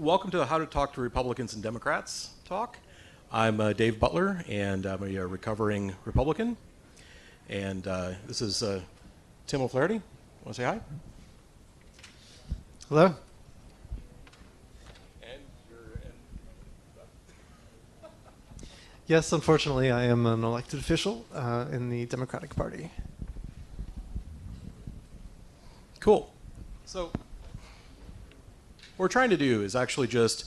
welcome to How to Talk to Republicans and Democrats talk. I'm Dave Butler, and I'm a recovering Republican. And this is Tim O'Flaherty. Want to say hi? Hello. And Yes, unfortunately, I am an elected official in the Democratic Party. Cool. So what we're trying to do is actually just,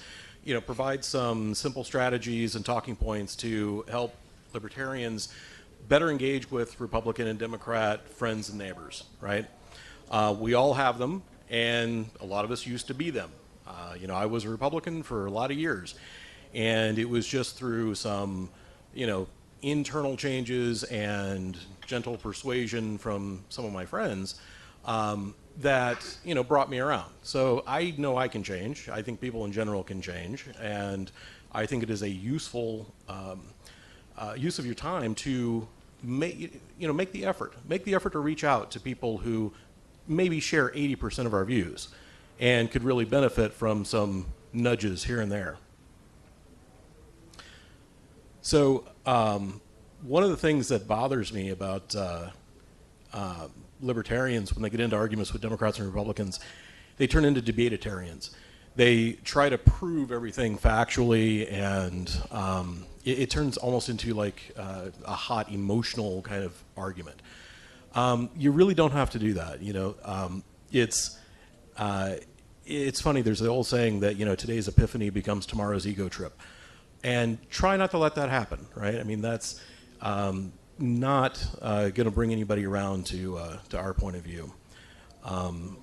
provide some simple strategies and talking points to help libertarians better engage with Republican and Democrat friends and neighbors, right? We all have them, and a lot of us used to be them. I was a Republican for a lot of years, and it was just through some, internal changes and gentle persuasion from some of my friends that brought me around. So I know I can change. I think people in general can change, and I think it is a useful use of your time to make the effort to reach out to people who maybe share 80% of our views and could really benefit from some nudges here and there. So one of the things that bothers me about libertarians, when they get into arguments with Democrats and Republicans, they turn into debateitarians. They try to prove everything factually, and it turns almost into like a hot emotional kind of argument. You really don't have to do that. It's funny. There's the old saying that today's epiphany becomes tomorrow's ego trip, and try not to let that happen. Right? I mean, that's not going to bring anybody around to our point of view. Kind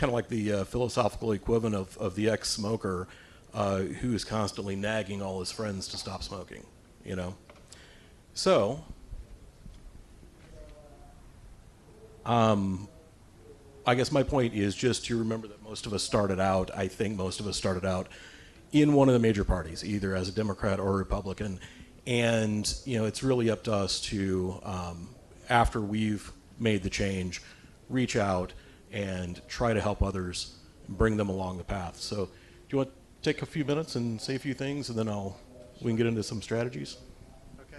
of like the philosophical equivalent of the ex-smoker who is constantly nagging all his friends to stop smoking. So I guess my point is just to remember that most of us started out in one of the major parties, either as a Democrat or a Republican. And, it's really up to us to, after we've made the change, reach out and try to help others, bring them along the path. So do you want to take a few minutes and say a few things, and then we can get into some strategies? Okay.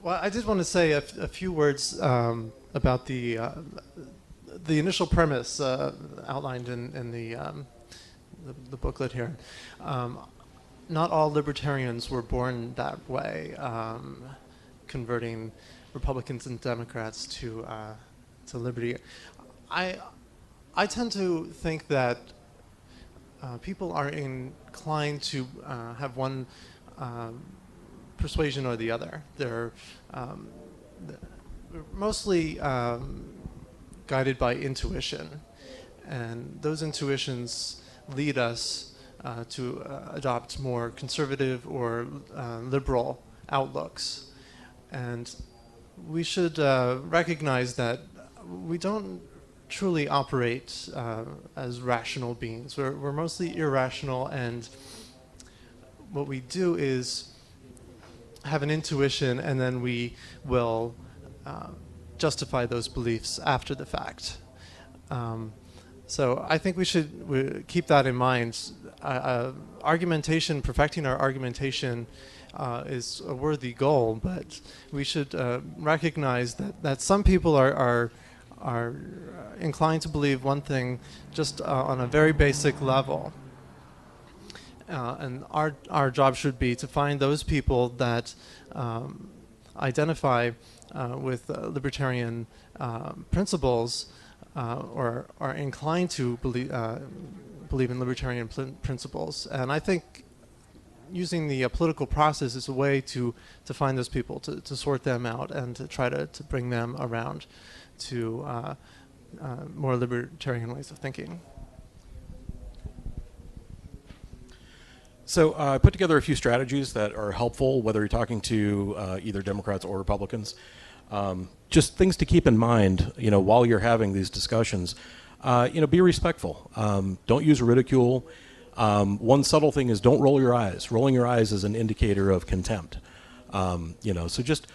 Well, I did want to say a few words about the initial premise outlined in the booklet here. Not all libertarians were born that way, converting Republicans and Democrats to liberty. I tend to think that people are inclined to have one persuasion or the other. They're mostly guided by intuition, and those intuitions lead us to adopt more conservative or liberal outlooks. And we should recognize that we don't truly operate as rational beings. We're mostly irrational, and what we do is have an intuition, and then we will justify those beliefs after the fact. So I think we should keep that in mind. Argumentation, perfecting our argumentation is a worthy goal, but we should recognize that some people are inclined to believe one thing just on a very basic level. And our job should be to find those people that identify with libertarian principles, or are inclined to believe in libertarian principles. And I think using the political process is a way to find those people, to sort them out, and to try to bring them around to more libertarian ways of thinking. So I put together a few strategies that are helpful, whether you're talking to either Democrats or Republicans. Just things to keep in mind, while you're having these discussions. Be respectful. Don't use ridicule. One subtle thing is don't roll your eyes. Rolling your eyes is an indicator of contempt. So just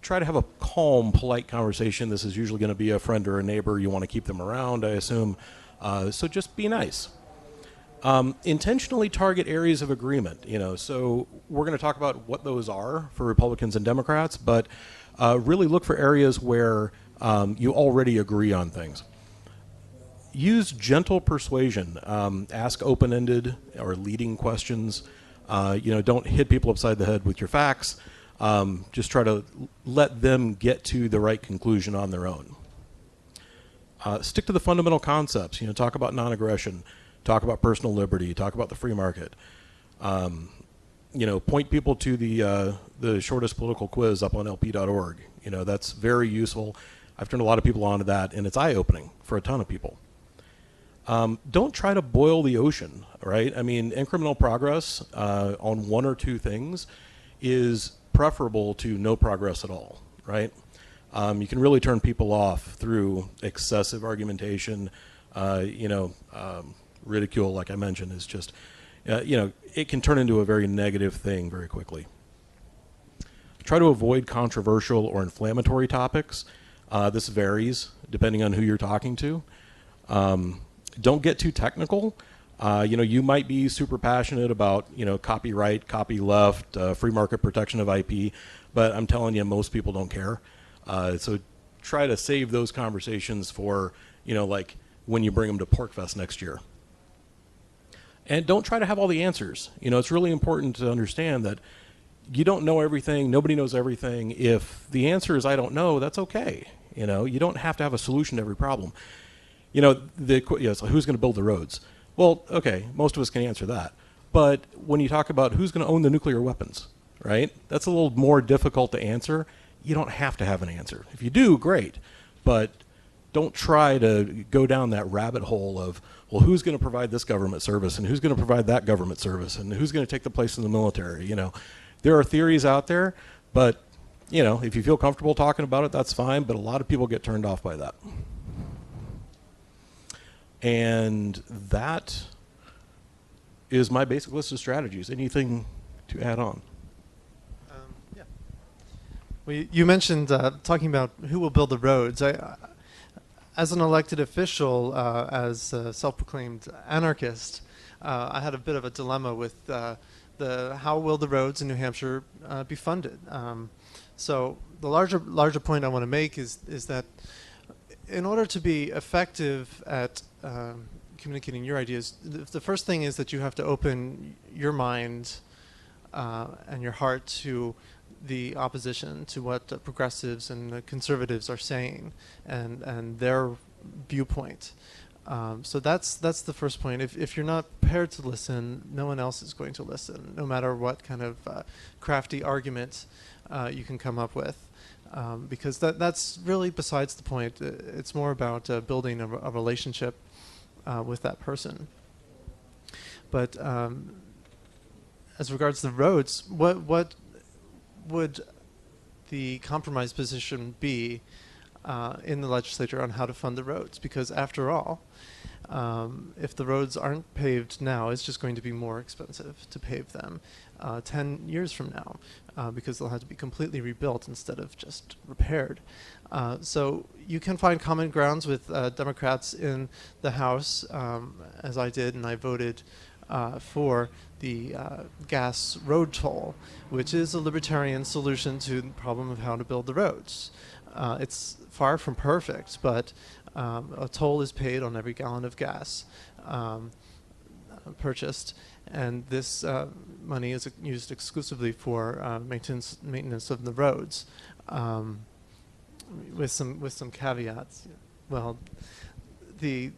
try to have a calm, polite conversation. This is usually going to be a friend or a neighbor. You want to keep them around, I assume. So just be nice. Intentionally target areas of agreement. So we're going to talk about what those are for Republicans and Democrats, but really look for areas where you already agree on things. Use gentle persuasion. Ask open-ended or leading questions. Don't hit people upside the head with your facts. Just try to let them get to the right conclusion on their own. Stick to the fundamental concepts. Talk about non-aggression. Talk about personal liberty. Talk about the free market. Point people to the shortest political quiz up on lp.org. That's very useful. I've turned a lot of people onto that, and it's eye-opening for a ton of people. Don't try to boil the ocean, right? Incremental progress on one or two things is preferable to no progress at all, right? You can really turn people off through excessive argumentation. Ridicule, like I mentioned, is just, it can turn into a very negative thing very quickly. Try to avoid controversial or inflammatory topics. This varies depending on who you're talking to. Don't get too technical. You might be super passionate about, copyright, copyleft, free market protection of IP, but I'm telling you, most people don't care. So try to save those conversations for, like when you bring them to PorcFest next year. And don't try to have all the answers. It's really important to understand that you don't know everything. Nobody knows everything. If the answer is I don't know, that's okay. You don't have to have a solution to every problem. So who's going to build the roads? Well, okay, most of us can answer that. But when you talk about who's going to own the nuclear weapons, right? That's a little more difficult to answer. You don't have to have an answer. If you do, great. But don't try to go down that rabbit hole of, well, who's going to provide this government service and who's going to provide that government service and who's going to take the place in the military. There are theories out there, but if you feel comfortable talking about it, that's fine. But a lot of people get turned off by that. And that is my basic list of strategies. Anything to add on? Yeah. Well, you mentioned talking about who will build the roads. As an elected official, as a self-proclaimed anarchist, I had a bit of a dilemma with how will the roads in New Hampshire be funded. So the larger point I want to make is that in order to be effective at communicating your ideas, the first thing is that you have to open your mind and your heart to the opposition, to what the progressives and the conservatives are saying and their viewpoint. So that's the first point. If you're not prepared to listen, no one else is going to listen, no matter what kind of crafty argument you can come up with. Because that's really besides the point. It's more about building a relationship with that person. But as regards the roads, what would the compromise position be in the legislature on how to fund the roads? Because after all, if the roads aren't paved now, it's just going to be more expensive to pave them 10 years from now, because they'll have to be completely rebuilt instead of just repaired. So you can find common grounds with Democrats in the House, as I did, and I voted for the gas road toll, which is a libertarian solution to the problem of how to build the roads. It's far from perfect, but a toll is paid on every gallon of gas purchased, and this money is used exclusively for maintenance of the roads, with some caveats. Well, the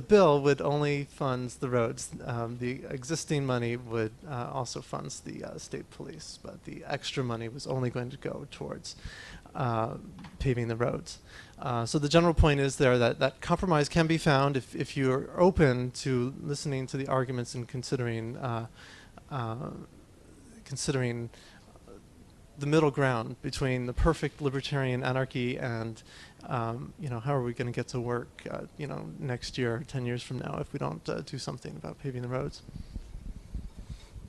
bill would only fund the roads. The existing money would also funds the state police, but the extra money was only going to go towards paving the roads. So the general point is there that compromise can be found if you're open to listening to the arguments and considering the middle ground between the perfect libertarian anarchy and how are we going to get to work next year, 10 years from now, if we don't do something about paving the roads.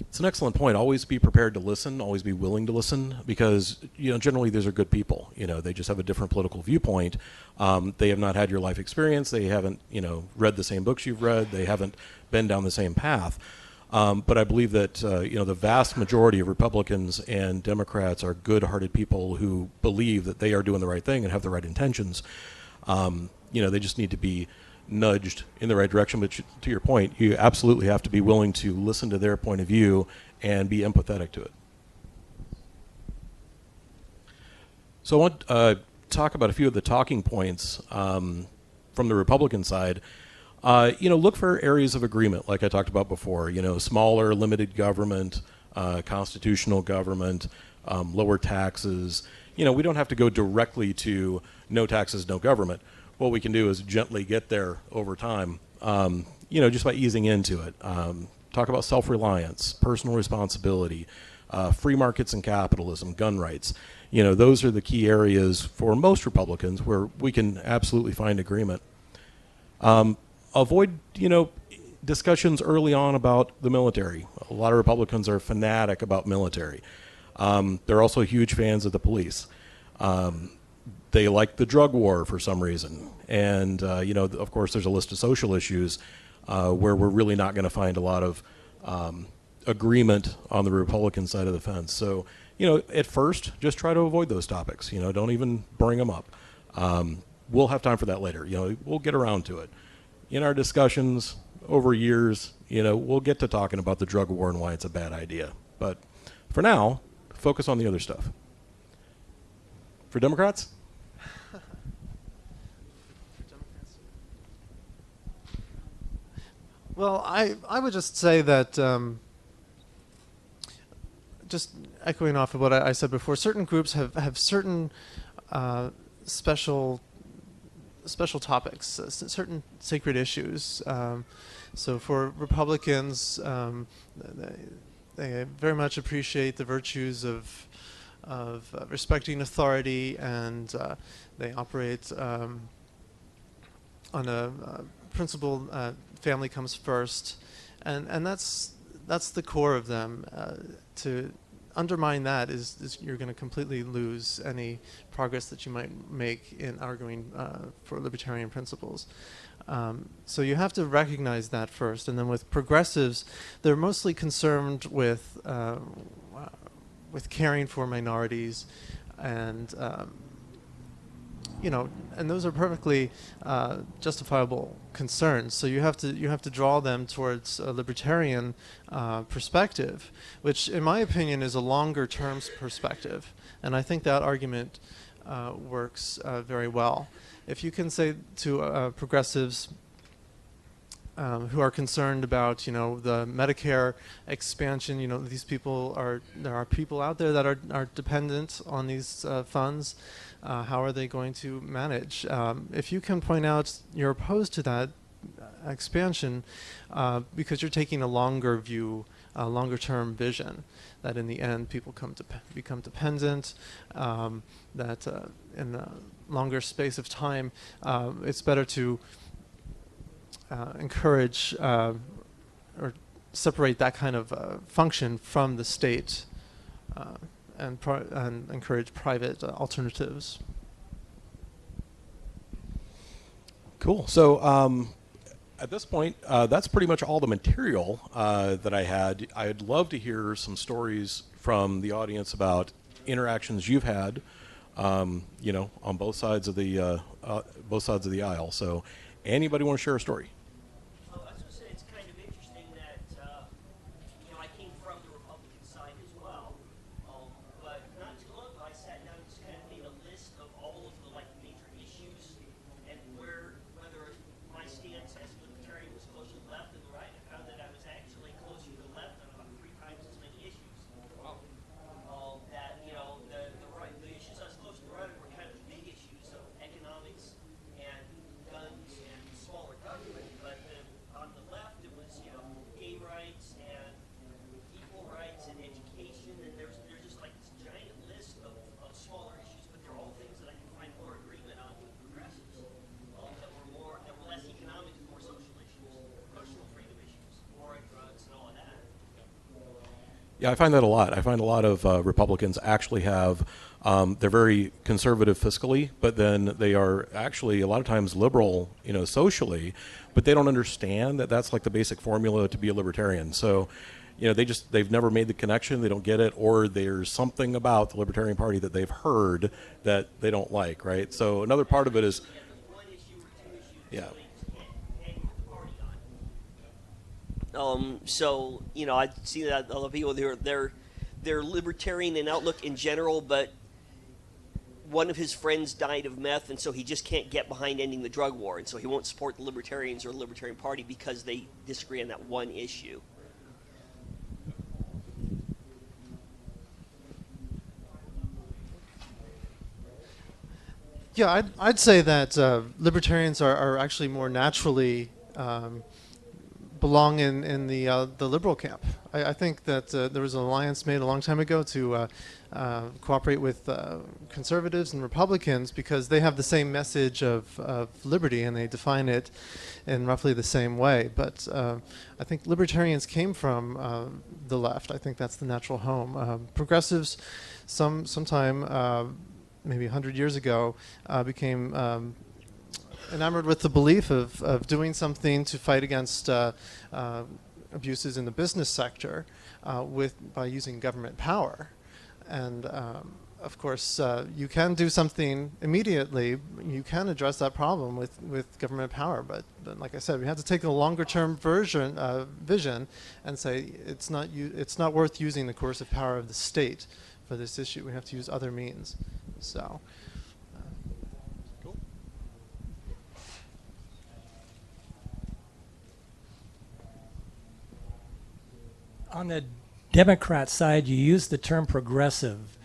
It's an excellent point. Always be prepared to listen, always be willing to listen, because, generally these are good people. They just have a different political viewpoint. They have not had your life experience. They haven't, read the same books you've read. They haven't been down the same path. But I believe that, the vast majority of Republicans and Democrats are good-hearted people who believe that they are doing the right thing and have the right intentions. They just need to be nudged in the right direction. But to your point, you absolutely have to be willing to listen to their point of view and be empathetic to it. So I want to talk about a few of the talking points from the Republican side. Look for areas of agreement, like I talked about before. Smaller, limited government, constitutional government, lower taxes. We don't have to go directly to no taxes, no government. What we can do is gently get there over time, just by easing into it. Talk about self-reliance, personal responsibility, free markets and capitalism, gun rights. Those are the key areas for most Republicans where we can absolutely find agreement. Avoid, discussions early on about the military. A lot of Republicans are fanatic about military. They're also huge fans of the police. They like the drug war for some reason. And, of course, there's a list of social issues where we're really not going to find a lot of agreement on the Republican side of the fence. So, at first, just try to avoid those topics. Don't even bring them up. We'll have time for that later. We'll get around to it. In our discussions over years, we'll get to talking about the drug war and why it's a bad idea. But for now, focus on the other stuff. For Democrats? Well, I would just say that, just echoing off of what I said before, certain groups have certain special topics, certain sacred issues. So for Republicans, they very much appreciate the virtues of respecting authority, and they operate on a principle, family comes first, and that's the core of them. To undermine that is you're going to completely lose any progress that you might make in arguing for libertarian principles. So you have to recognize that first, and then with progressives, they're mostly concerned with caring for minorities, and and those are perfectly justifiable concerns. So you have to draw them towards a libertarian perspective, which, in my opinion, is a longer-term perspective, and I think that argument works very well. If you can say to progressives who are concerned about, the Medicare expansion, there are people out there that are dependent on these funds. How are they going to manage? If you can point out you're opposed to that expansion because you're taking a longer view, a longer-term vision, that in the end people become dependent, that in a longer space of time, it's better to encourage or separate that kind of function from the state, and encourage private alternatives. Cool. So at this point, that's pretty much all the material that I had. I'd love to hear some stories from the audience about interactions you've had, on both sides of the aisle. So, anybody want to share a story? I was going to say it's kind of interesting that I came from the Republican side as well, but not too long ago I sat down and just kind of made a list of all of the major issues and whether my stance as a libertarian was closer to the left than the right. I found that I was actually closer to the left on about 3 times as many issues. The issues I was closer to the right were kind of the big issues of economics and guns and smaller government. Yeah, I find that a lot. I find a lot of Republicans actually have, they're very conservative fiscally, but then they are actually a lot of times liberal, socially, but they don't understand that that's like the basic formula to be a libertarian. So, they've never made the connection, they don't get it, or there's something about the Libertarian Party that they've heard that they don't like, right? So another part of it is, one issue or two issues yeah. hang the party on. So I see that other people they're libertarian in outlook in general, but one of his friends died of meth, and so he just can't get behind ending the drug war, and so he won't support the Libertarians or the Libertarian Party because they disagree on that one issue. Yeah, I'd say that libertarians are actually more naturally belong in the liberal camp. I think that there was an alliance made a long time ago to cooperate with conservatives and Republicans because they have the same message of liberty and they define it in roughly the same way. But I think libertarians came from the left. I think that's the natural home. Progressives, sometime maybe 100 years ago, became enamored with the belief of doing something to fight against abuses in the business sector by using government power. And of course, you can do something immediately. You can address that problem with government power. But like I said, we have to take a longer-term vision and say it's not worth using the coercive power of the state for this issue. We have to use other means. So. Cool. On the Democrat side, you use the term progressive.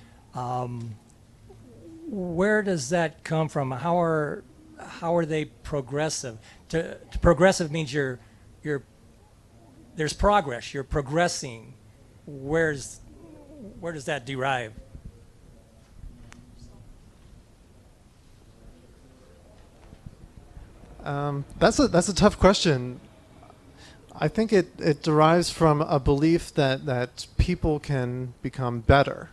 Where does that come from? How are they progressive? To progressive means there's progress. You're progressing. Where does that derive? That's a tough question. I think it derives from a belief that people can become better.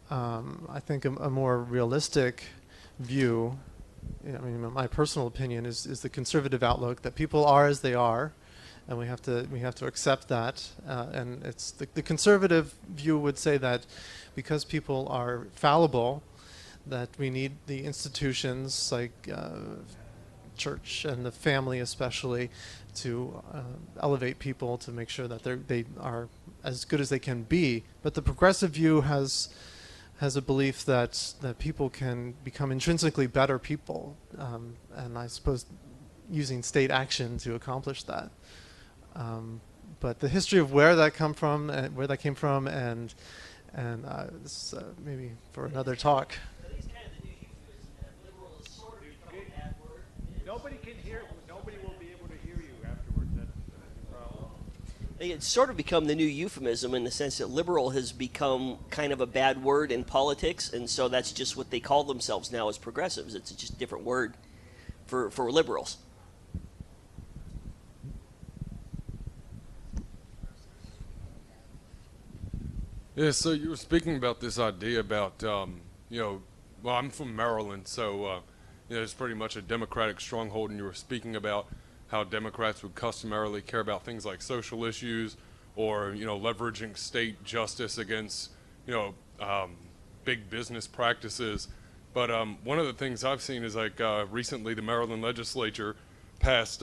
I think a more realistic view, my personal opinion is the conservative outlook that people are as they are, and we have to accept that. And it's the conservative view would say that because people are fallible, that we need the institutions like church and the family especially to elevate people to make sure that they are as good as they can be. But the progressive view has a belief that people can become intrinsically better people, and I suppose using state action to accomplish that. But the history of where that came from, and this maybe for another talk. Nobody can hear. Nobody will be able to hear you afterwards. That's the problem. It's sort of become the new euphemism in the sense that liberal has become kind of a bad word in politics, and so that's just what they call themselves now as progressives. It's just a different word for liberals. Yeah, so you were speaking about this idea about, well, I'm from Maryland, so it's pretty much a Democratic stronghold, and you were speaking about how Democrats would customarily care about things like social issues or, leveraging state justice against, big business practices. But one of the things I've seen is like recently the Maryland legislature passed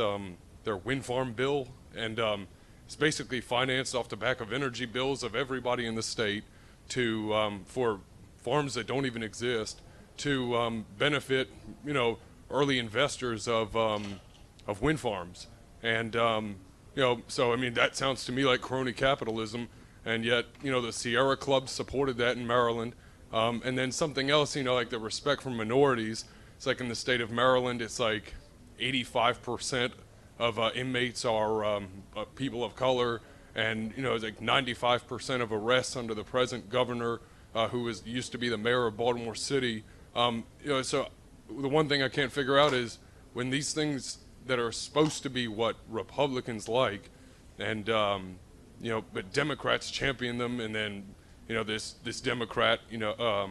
their wind farm bill, and it's basically financed off the back of energy bills of everybody in the state to for farms that don't even exist, to benefit, early investors of wind farms. And, so, that sounds to me like crony capitalism, and yet, the Sierra Club supported that in Maryland. And then something else, like the respect for minorities. It's like in the state of Maryland, it's like 85% of inmates are people of color, and, it's like 95% of arrests under the present governor, who used to be the mayor of Baltimore City. So the one thing I can't figure out is when these things that are supposed to be what Republicans like, and you know, but Democrats champion them, and then, you know, this Democrat, you know,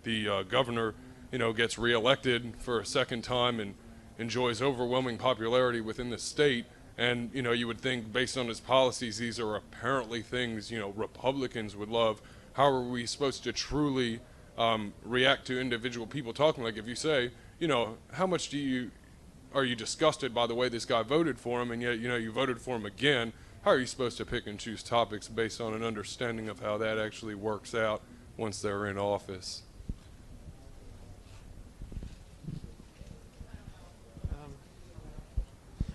the governor, you know, gets reelected for a second time and enjoys overwhelming popularity within the state. And, you know, you would think based on his policies, these are apparently things, you know, Republicans would love. How are we supposed to truly react to individual people talking? Like if you say, you know, how much are you disgusted by the way this guy voted for him, and yet, you know, you voted for him again? How are you supposed to pick and choose topics based on an understanding of how that actually works out once they're in office?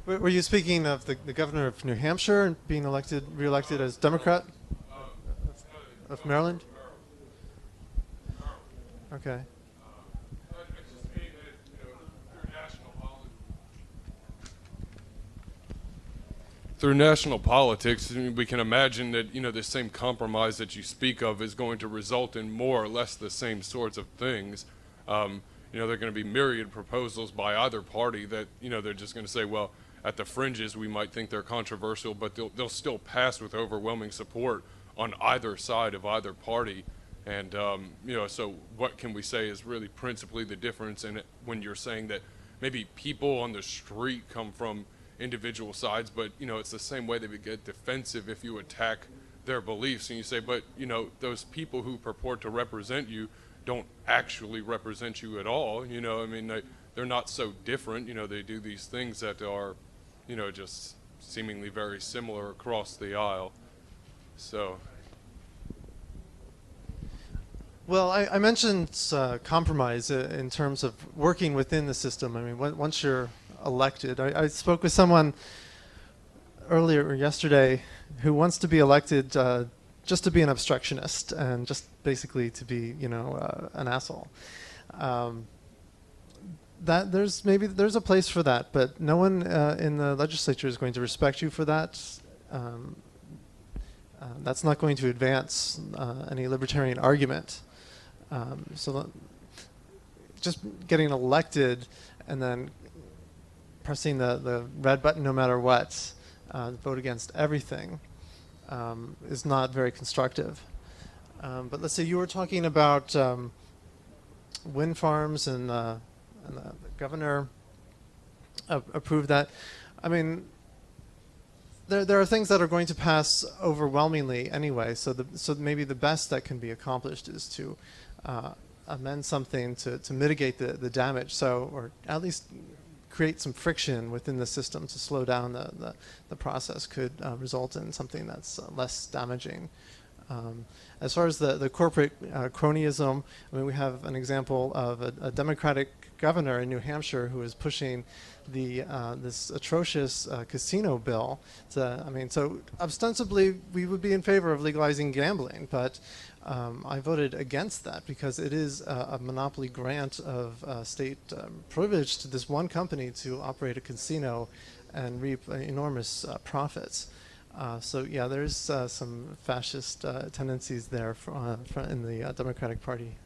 Were you speaking of the governor of New Hampshire being reelected as Democrat of Maryland? Okay. Through national politics, we can imagine that, you know, the same compromise that you speak of is going to result in more or less the same sorts of things. You know, there are going to be myriad proposals by either party that, you know, they're just going to say, well, at the fringes we might think they're controversial, but they'll still pass with overwhelming support on either side of either party. And, you know, so what can we say is really principally the difference in it when you're saying that maybe people on the street come from individual sides, but, you know, it's the same way they would get defensive if you attack their beliefs, and you say, but, you know, those people who purport to represent you don't actually represent you at all. You know, I mean, they're not so different. You know, they do these things that are, you know, just seemingly very similar across the aisle. So. Well, I mentioned compromise in terms of working within the system. I mean, once you're elected, I spoke with someone earlier yesterday who wants to be elected just to be an obstructionist and just basically to be, you know, an asshole. That there's a place for that, but no one in the legislature is going to respect you for that. That's not going to advance any libertarian argument. So just getting elected and then pressing the red button no matter what, vote against everything, is not very constructive. But let's say you were talking about wind farms and the governor approved that. I mean, there are things that are going to pass overwhelmingly anyway. So maybe the best that can be accomplished is to amend something to mitigate the damage. So, or at least create some friction within the system to slow down the process could result in something that's less damaging. As far as the corporate cronyism, I mean, we have an example of a Democratic governor in New Hampshire who is pushing this atrocious casino bill. I mean, so ostensibly we would be in favor of legalizing gambling, but I voted against that because it is a monopoly grant of state privilege to this one company to operate a casino and reap enormous profits. So yeah, there's some fascist tendencies there in the Democratic Party.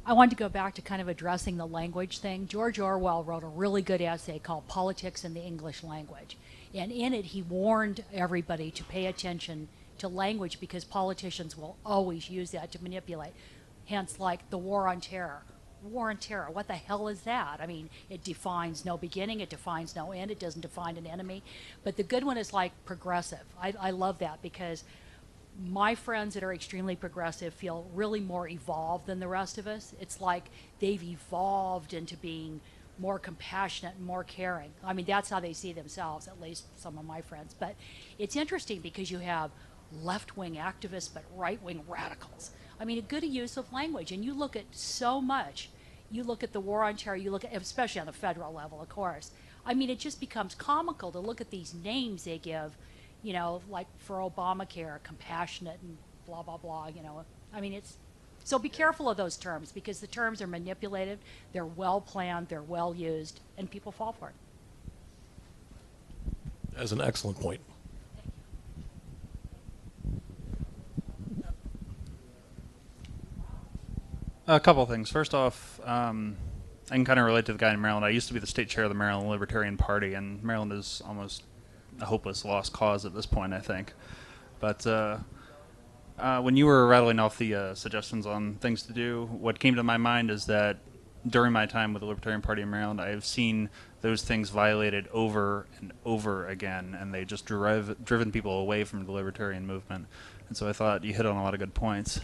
I wanted to go back to kind of addressing the language thing. George Orwell wrote a really good essay called Politics in the English Language. And in it, he warned everybody to pay attention to language because politicians will always use that to manipulate. Hence, like the war on terror. War on terror, what the hell is that? I mean, it defines no beginning, it defines no end, it doesn't define an enemy. But the good one is like progressive. I love that because my friends that are extremely progressive feel really more evolved than the rest of us. It's like they've evolved into being more compassionate and more caring. I mean, that's how they see themselves, at least some of my friends. But it's interesting because you have left-wing activists but right-wing radicals. I mean, a good use of language. And you look at so much. You look at the war on terror, you look at, especially on the federal level, of course. I mean, it just becomes comical to look at these names they give, you know, like for Obamacare, compassionate and blah, blah, blah, you know. I mean, it's, so be careful of those terms because the terms are manipulated, they're well planned, they're well used, and people fall for it. That's an excellent point. A couple things. First off, I can kind of relate to the guy in Maryland. I used to be the state chair of the Maryland Libertarian Party, and Maryland is almost a hopeless lost cause at this point, I think. But when you were rattling off the suggestions on things to do, what came to my mind is that during my time with the Libertarian Party in Maryland, I have seen those things violated over and over again, and they just driven people away from the libertarian movement. And so I thought you hit on a lot of good points.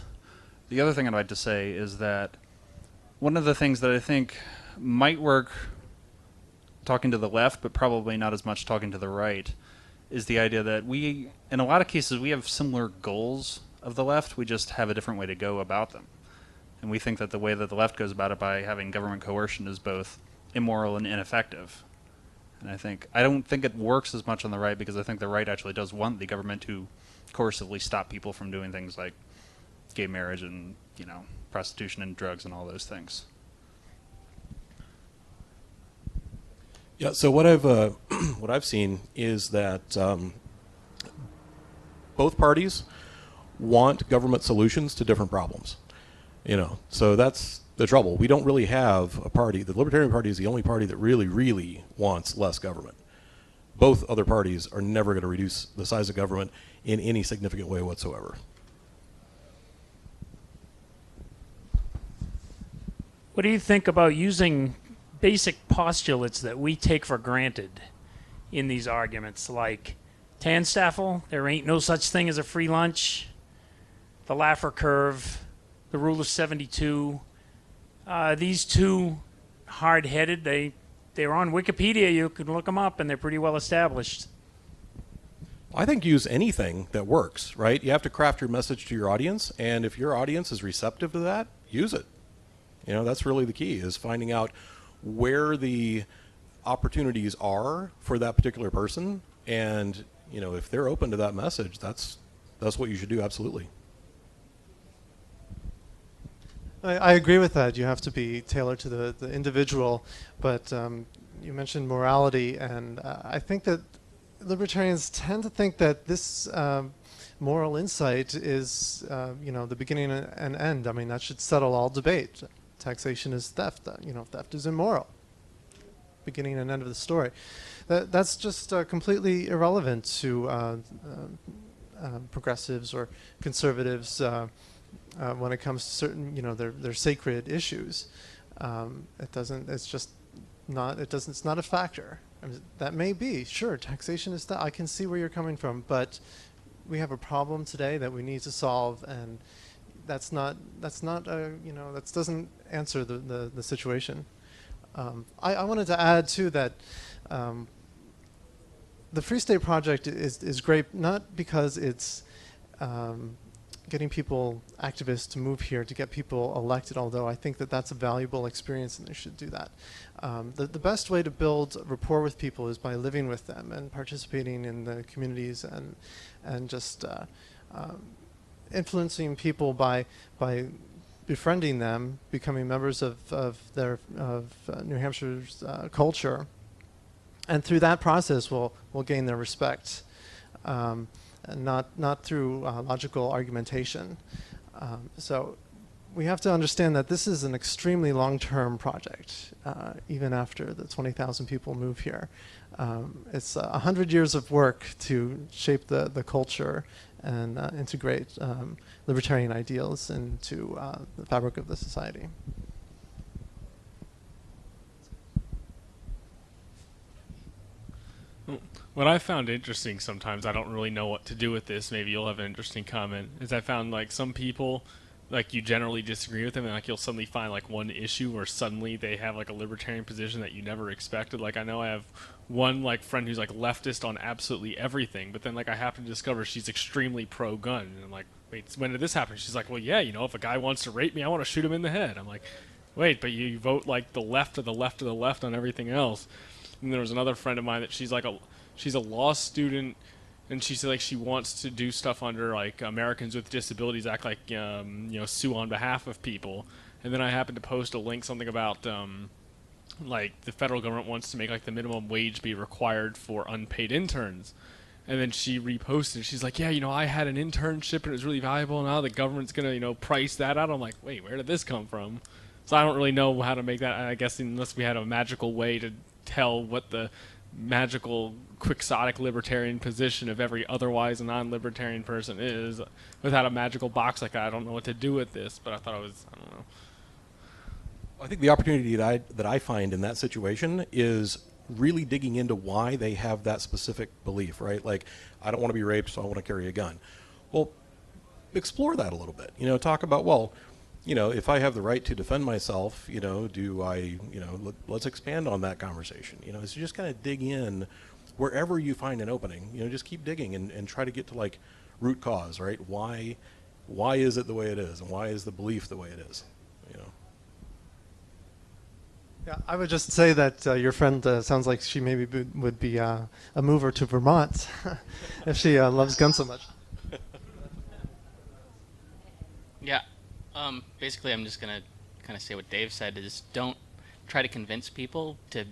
The other thing I'd like to say is that one of the things that I think might work talking to the left, but probably not as much talking to the right, is the idea that we, in a lot of cases, we have similar goals of the left. We just have a different way to go about them. And we think that the way that the left goes about it by having government coercion is both immoral and ineffective. And I don't think it works as much on the right, because I think the right actually does want the government to coercively stop people from doing things like gay marriage and, prostitution and drugs and all those things. Yeah. So what I've seen is that both parties want government solutions to different problems. So that's the trouble. We don't really have a party. The Libertarian Party is the only party that really, really wants less government. Both other parties are never going to reduce the size of government in any significant way whatsoever. What do you think about using basic postulates that we take for granted in these arguments, like Tanstaffel, there ain't no such thing as a free lunch, the Laffer curve, the rule of 72? These two hard-headed, they're on Wikipedia. You can look them up, and they're pretty well established. I think use anything that works, right? You have to craft your message to your audience, and if your audience is receptive to that, use it. That's really the key, is finding out where the opportunities are for that particular person, and if they're open to that message, that's what you should do. Absolutely. I agree with that. You have to be tailored to the individual, but you mentioned morality, and I think that libertarians tend to think that this moral insight is the beginning and end. I mean, that should settle all debate. Taxation is theft. Theft is immoral. Beginning and end of the story. That's just completely irrelevant to progressives or conservatives when it comes to certain, their sacred issues. It's not a factor. I mean, that may be, sure, taxation is that. I can see where you're coming from, but we have a problem today that we need to solve, and that doesn't answer the situation. I wanted to add too that the Free State Project is great, not because it's getting people, activists, to move here to get people elected, although I think that that's a valuable experience and they should do that. The best way to build rapport with people is by living with them and participating in the communities and just influencing people by befriending them, becoming members of New Hampshire's culture, and through that process we'll gain their respect, and not through logical argumentation. So we have to understand that this is an extremely long-term project, even after the 20,000 people move here. It's 100 years of work to shape the culture and integrate libertarian ideals into the fabric of the society. What I found interesting sometimes, I don't really know what to do with this, maybe you'll have an interesting comment, is I found like some people, like you generally disagree with them, and like you'll suddenly find like one issue where suddenly they have like a libertarian position that you never expected. Like I know I have one like friend who's like leftist on absolutely everything, but then like I happen to discover she's extremely pro-gun, and I'm like, wait, when did this happen? She's like, well, yeah, if a guy wants to rape me, I want to shoot him in the head. I'm like, wait, but you vote like the left of the left of the left on everything else. And there was another friend of mine that she's a law student, and she said like she wants to do stuff under like Americans with Disabilities Act, like sue on behalf of people. And then I happened to post a link, something about like the federal government wants to make like the minimum wage be required for unpaid interns. And then she reposted. She's like, yeah, I had an internship and it was really valuable. And now the government's gonna price that out. I'm like, wait, where did this come from? So I don't really know how to make that. I guess unless we had a magical way to tell what the magical quixotic libertarian position of every otherwise non-libertarian person is, without a magical box like that, I don't know what to do with this. But I thought I don't know. I think the opportunity that I find in that situation is really digging into why they have that specific belief, right? Like, I don't want to be raped, so I want to carry a gun. Well, explore that a little bit. Talk about, well, if I have the right to defend myself, do I, let's expand on that conversation. So just kind of dig in wherever you find an opening. Just keep digging and try to get to like root cause, right? Why is it the way it is, and why is the belief the way it is? Yeah, I would just say that your friend sounds like she maybe would be a mover to Vermont if she loves guns so much. Yeah. Basically, I'm just going to kind of say what Dave said is don't try to convince people to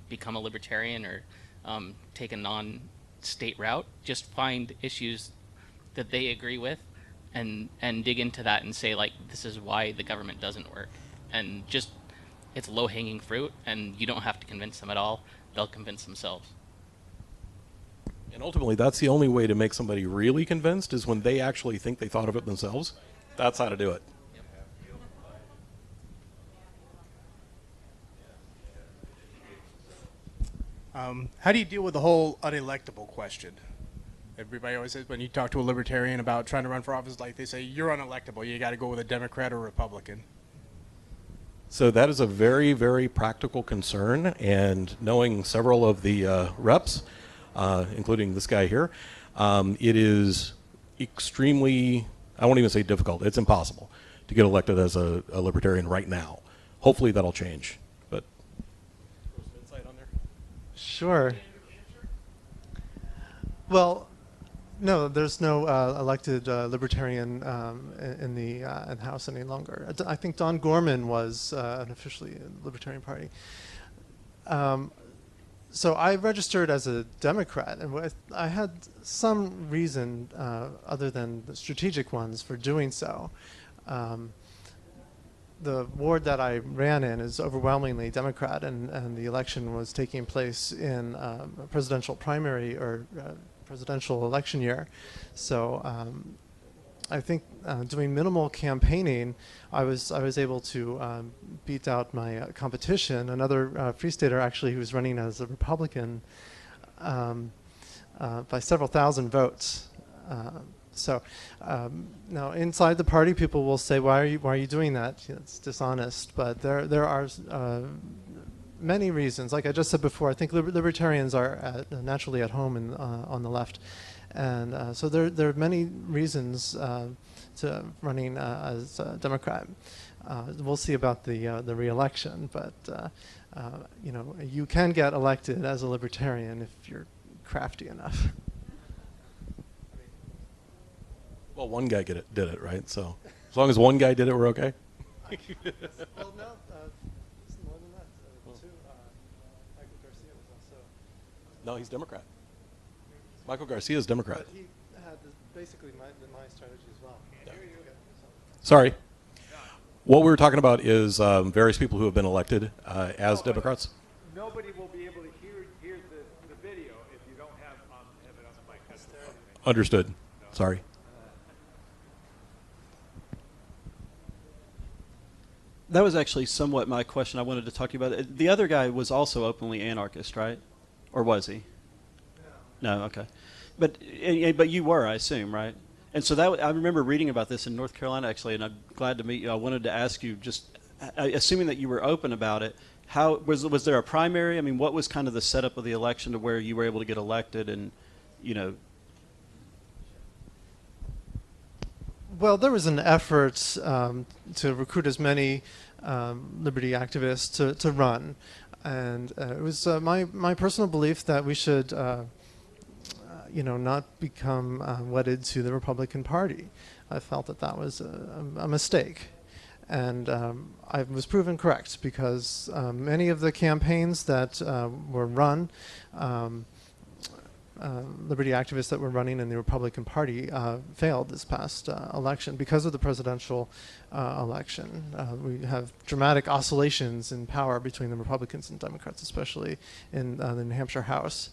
become a libertarian or take a non-state route. Just find issues that they agree with and dig into that and say, like, this is why the government doesn't work. And just, it's low-hanging fruit, and you don't have to convince them at all. They'll convince themselves. And ultimately, that's the only way to make somebody really convinced is when they actually think they thought of it themselves. That's how to do it. How do you deal with the whole unelectable question? Everybody always says when you talk to a libertarian about trying to run for office, like they say, you're unelectable. You got to go with a Democrat or Republican. So that is a very, very practical concern, and knowing several of the reps, including this guy here, it is extremely, I won't even say difficult, it's impossible to get elected as a libertarian right now. Hopefully that'll change. But some insight on there? Sure. Well, no, there's no elected libertarian in the House any longer. I think Don Gorman was an officially Libertarian Party. So I registered as a Democrat, and I had some reason other than the strategic ones for doing so. The ward that I ran in is overwhelmingly Democrat, and the election was taking place in a presidential primary or presidential election year. So I think doing minimal campaigning, I was able to beat out my competition, another Free Stater actually who was running as a Republican by several thousand votes. So now inside the party, people will say, "Why are you doing that? It's dishonest." But there are many reasons. Like I just said before, I think libertarians are naturally at home on the left, and so there are many reasons to running as a Democrat. We'll see about the re-election, but you can get elected as a libertarian if you're crafty enough. Well, one guy did it, right? So as long as one guy did it, we're okay. Well, no, it's more than that. Two, Michael Garcia was also. No, he's Democrat. Michael Garcia is Democrat. But he had basically my strategy as well. Yeah. Sorry. What we were talking about is various people who have been elected as Democrats. Nobody will be able to hear the video if you don't have it on the mic. Understood. Sorry. That was actually somewhat my question I wanted to talk to you about. The other guy was also openly anarchist, right? Or was he? No, okay. But you were, I assume, right? And so I remember reading about this in North Carolina, actually, and I'm glad to meet you. I wanted to ask you, just assuming that you were open about it, how was there a primary? I mean, what was kind of the setup of the election to where you were able to get elected and, Well, there was an effort to recruit as many liberty activists to run, and it was my personal belief that we should, not become wedded to the Republican Party. I felt that was a mistake, and I was proven correct because many of the campaigns that were run liberty activists that were running in the Republican Party failed this past election because of the presidential election. We have dramatic oscillations in power between the Republicans and Democrats, especially in the New Hampshire House.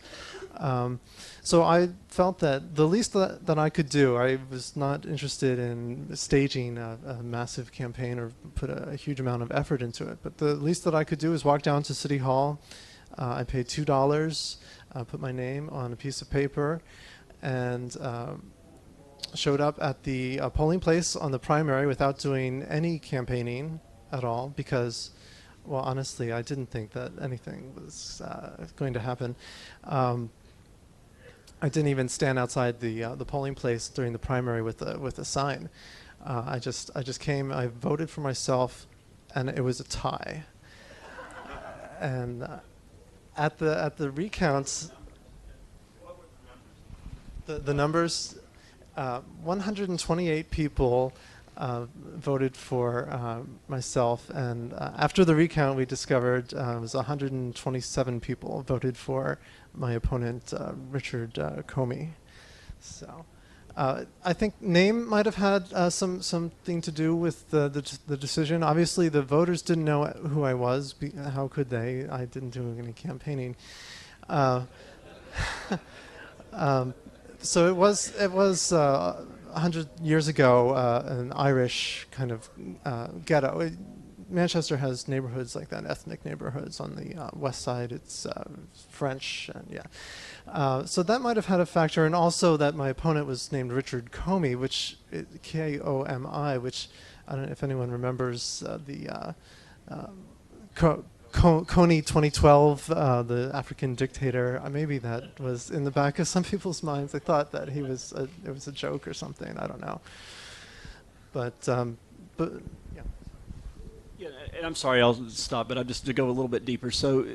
So I felt that the least that I could do, I was not interested in staging a massive campaign or put a huge amount of effort into it, but the least that I could do is walk down to City Hall. I paid $2, put my name on a piece of paper, and showed up at the polling place on the primary without doing any campaigning at all because, well, honestly, I didn't think that anything was going to happen. I didn't even stand outside the polling place during the primary with a sign. I just came. I voted for myself, and it was a tie. And at the recounts, the numbers, 128 people voted for myself, and after the recount, we discovered it was 127 people voted for my opponent, Richard Comey. So I think name might have had something to do with the decision. Obviously, the voters didn't know who I was. How could they? I didn't do any campaigning. So it was 100 years ago, an Irish kind of ghetto. Manchester has neighborhoods like that, ethnic neighborhoods. On the west side, it's French, and yeah. So that might have had a factor, and also that my opponent was named Richard Comey, which K-O-M-I, which I don't know if anyone remembers the Coney 2012, the African dictator. Maybe that was in the back of some people's minds. They thought that it was a joke or something. I don't know. But yeah. Yeah, and I'm sorry, I'll stop, but I'm just to go a little bit deeper. So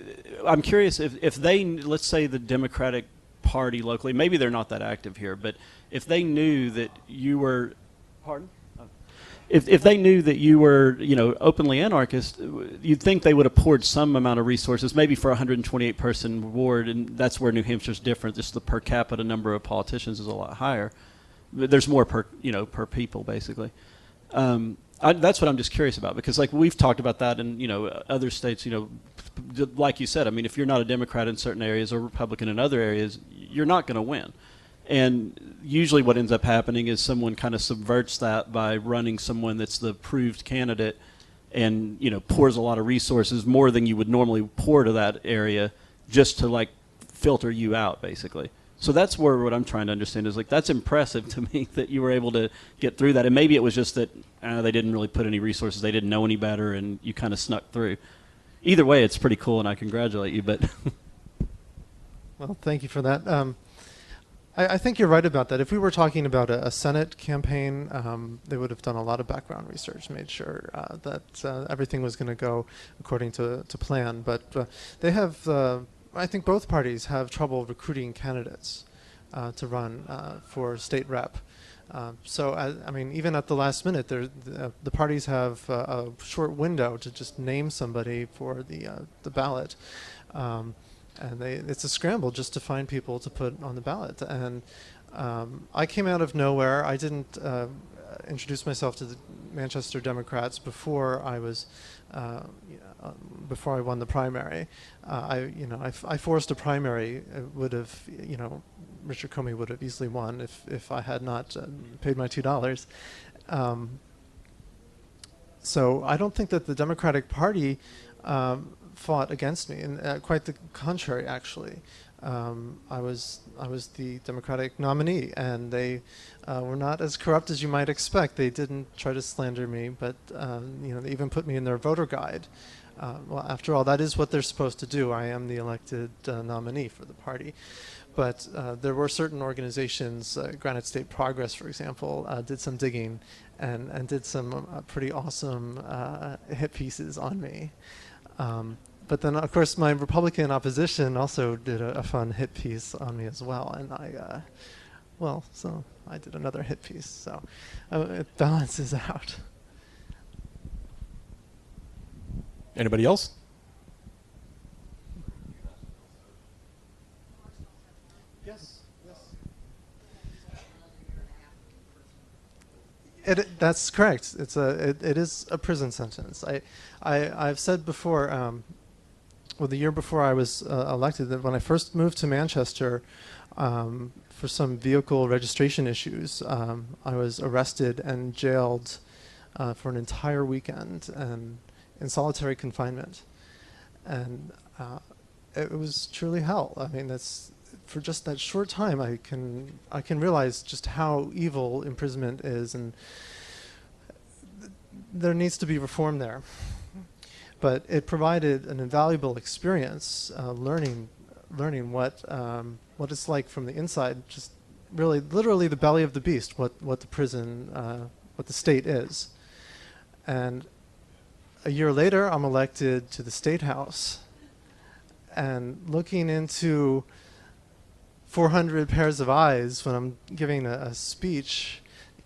I'm curious if they, let's say the Democratic Party locally, maybe they're not that active here, but if they knew that you were, pardon? If they knew that you were, openly anarchist, you'd think they would have poured some amount of resources, maybe for a 128-person ward, and that's where New Hampshire's different. Just the per capita number of politicians is a lot higher. There's more per people, basically. That's what I'm just curious about, because like we've talked about that in other states. Like you said, I mean, if you're not a Democrat in certain areas or Republican in other areas, you're not going to win. And usually what ends up happening is someone kind of subverts that by running someone that's the proved candidate and, pours a lot of resources, more than you would normally pour to that area, just to like filter you out, basically. So that's where what I'm trying to understand is like, that's impressive to me that you were able to get through that. And maybe it was just that they didn't really put any resources, they didn't know any better, and you kind of snuck through. Either way, it's pretty cool, and I congratulate you. But well, thank you for that. I think you're right about that. If we were talking about a Senate campaign, they would have done a lot of background research, made sure that everything was going to go according to plan. But they have, I think both parties have trouble recruiting candidates to run for state rep. So, I mean, even at the last minute, the parties have a short window to just name somebody for the ballot. And it's a scramble just to find people to put on the ballot. And I came out of nowhere. I didn't introduce myself to the Manchester Democrats before I was, before I won the primary. I forced a primary. It would have, Richard Comey would have easily won if I had not paid my $2. So I don't think that the Democratic Party fought against me, and quite the contrary, actually. I was the Democratic nominee, and they were not as corrupt as you might expect. They didn't try to slander me, but they even put me in their voter guide. Well, after all, that is what they're supposed to do. I am the elected nominee for the party. But there were certain organizations, Granite State Progress, for example, did some digging and did some pretty awesome hit pieces on me. But then, of course, my Republican opposition also did a fun hit piece on me as well. And so I did another hit piece. So it balances out. Anybody else? Yes. That's correct. It is a prison sentence. I've said before, well, the year before I was elected, that when I first moved to Manchester, for some vehicle registration issues, I was arrested and jailed for an entire weekend and in solitary confinement, and it was truly hell. I mean, that's for just that short time. I can realize just how evil imprisonment is, and there needs to be reform there. But it provided an invaluable experience, learning what it's like from the inside, just really, literally the belly of the beast, what the prison, what the state is. And a year later, I'm elected to the State House, and looking into 400 pairs of eyes when I'm giving a speech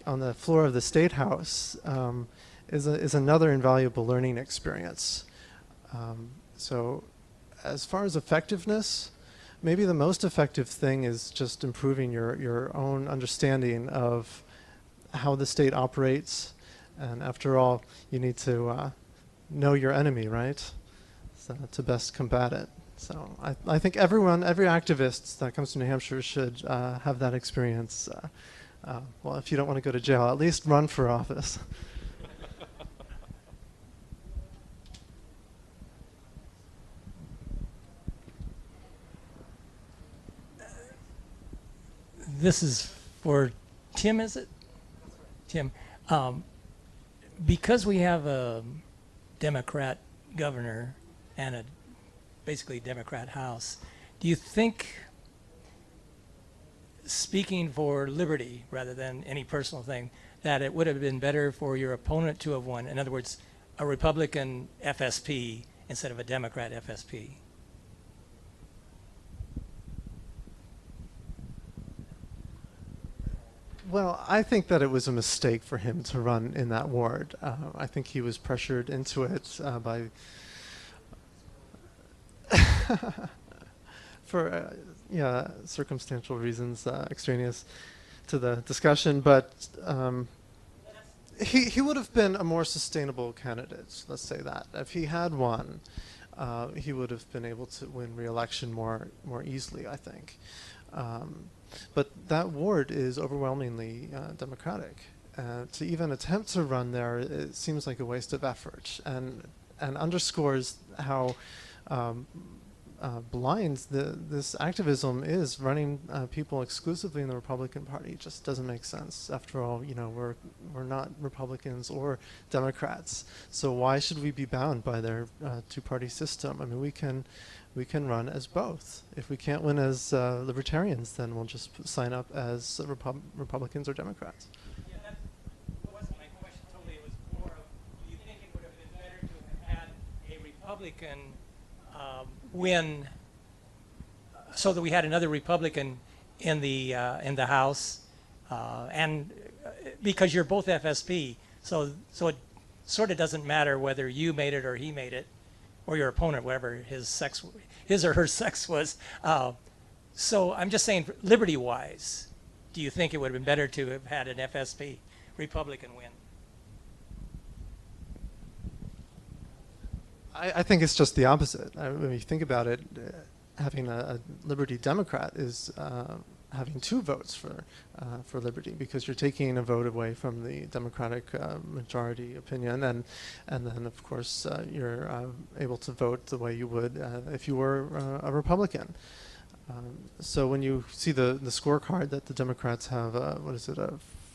on the floor of the State House is another invaluable learning experience. So as far as effectiveness, maybe the most effective thing is just improving your own understanding of how the state operates. And after all, you need to know your enemy, right? So to best combat it. So I think every activist that comes to New Hampshire should have that experience. Well, if you don't want to go to jail, at least run for office. This is for Tim, is it? Tim, because we have a Democrat governor and a basically Democrat House, do you think, speaking for liberty rather than any personal thing, that it would have been better for your opponent to have won? In other words, a Republican FSP instead of a Democrat FSP? Well, I think that it was a mistake for him to run in that ward. I think he was pressured into it by for circumstantial reasons, extraneous to the discussion. But he would have been a more sustainable candidate. Let's say that if he had won, he would have been able to win re-election more easily, I think. But that ward is overwhelmingly Democratic. To even attempt to run there, it seems like a waste of effort, and underscores how blind this activism is. Running people exclusively in the Republican Party just doesn't make sense. After all, we're not Republicans or Democrats, so why should we be bound by their two-party system? I mean, we can run as both. If we can't win as Libertarians, then we'll just sign up as Republicans or Democrats. Yeah, that wasn't my question totally. It was more of, do you think it would have been better to have had a Republican win, so that we had another Republican in the House, and because you're both FSP, so it sort of doesn't matter whether you made it or he made it, or your opponent, whatever his or her sex was. So I'm just saying, liberty-wise, do you think it would have been better to have had an FSP Republican win? I think it's just the opposite. When you think about it, having a Liberty Democrat is having two votes for Liberty, because you're taking a vote away from the Democratic majority opinion, and then of course you're able to vote the way you would if you were a Republican. So when you see the scorecard that the Democrats have, a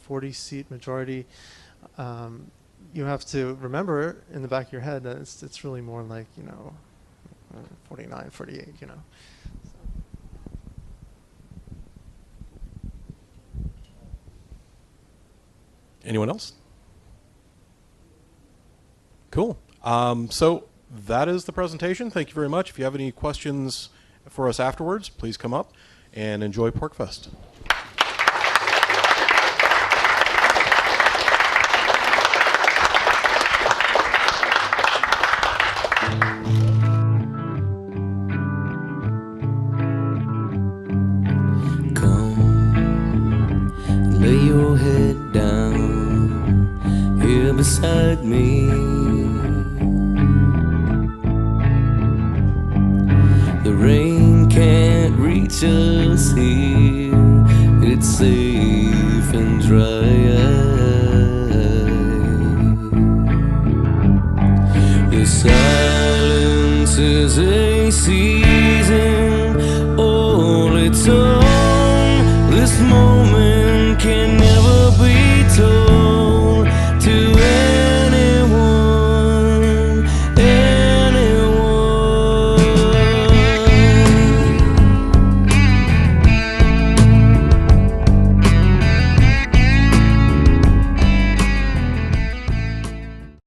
40-seat majority, you have to remember in the back of your head that it's really more like 49, 48, Anyone else? Cool. So that is the presentation. Thank you very much. If you have any questions for us afterwards, please come up and enjoy PorcFest. Lay your head down beside me. The rain can't reach us here, it's safe and dry. The silence is a season, all its own. This moment